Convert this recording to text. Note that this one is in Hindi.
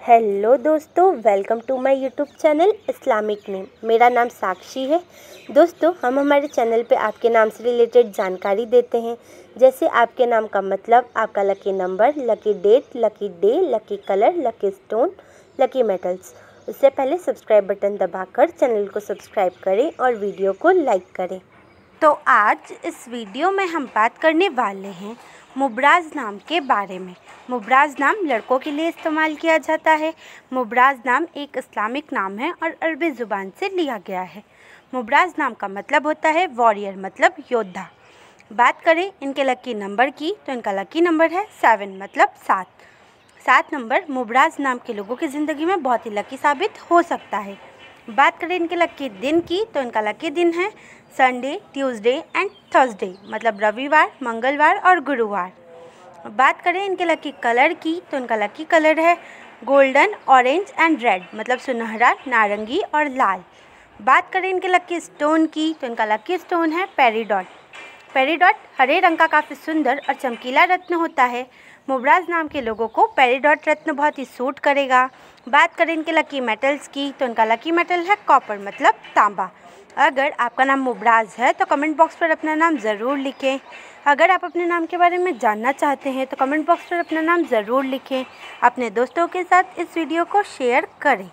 हेलो दोस्तों, welcome to my YouTube channel Islamic name. मेरा नाम साक्षी है। दोस्तों, हम हमारे चैनल पे आपके नाम से रिलेटेड जानकारी देते हैं, जैसे आपके नाम का मतलब, आपका lucky number, lucky date, lucky day, lucky colour, lucky stone, lucky metals. उससे पहले सब्सक्राइब बटन दबाकर चैनल को सब्सक्राइब करें और वीडियो को लाइक करें। तो आज इस वीडियो में हम बात करने वाले हैं मुबराज़ नाम के बारे में। मुबराज़ नाम लड़कों के लिए इस्तेमाल किया जाता है। मुबराज़ नाम एक इस्लामिक नाम है और अरबी ज़ुबान से लिया गया है। मुबराज़ नाम का मतलब होता है वॉरियर, मतलब योद्धा। बात करें इनके लकी नंबर की, तो इनका लकी नंबर है 7, मतलब 7। 7 नंबर मुबराज़ नाम के लोगों की ज़िंदगी में बहुत ही लकी साबित हो सकता है। बात करें इनके लकी दिन की, तो इनका लकी दिन है संडे, ट्यूसडे एंड थर्सडे, मतलब रविवार, मंगलवार और गुरुवार। बात करें इनके लकी कलर की, तो इनका लकी कलर है गोल्डन, ऑरेंज एंड रेड, मतलब सुनहरा, नारंगी और लाल। बात करें इनके लकी स्टोन की, तो इनका लकी स्टोन है पेरीडॉट। पेरीडॉट हरे रंग का काफ़ी सुंदर और चमकीला रत्न होता है। मुबराज़ नाम के लोगों को पेरीडॉट रत्न बहुत ही सूट करेगा। बात करें इनके लकी मेटल्स की, तो इनका लकी मेटल है कॉपर, मतलब तांबा। अगर आपका नाम मुबराज़ है तो कमेंट बॉक्स पर अपना नाम ज़रूर लिखें। अगर आप अपने नाम के बारे में जानना चाहते हैं तो कमेंट बॉक्स पर अपना नाम ज़रूर लिखें। अपने दोस्तों के साथ इस वीडियो को शेयर करें।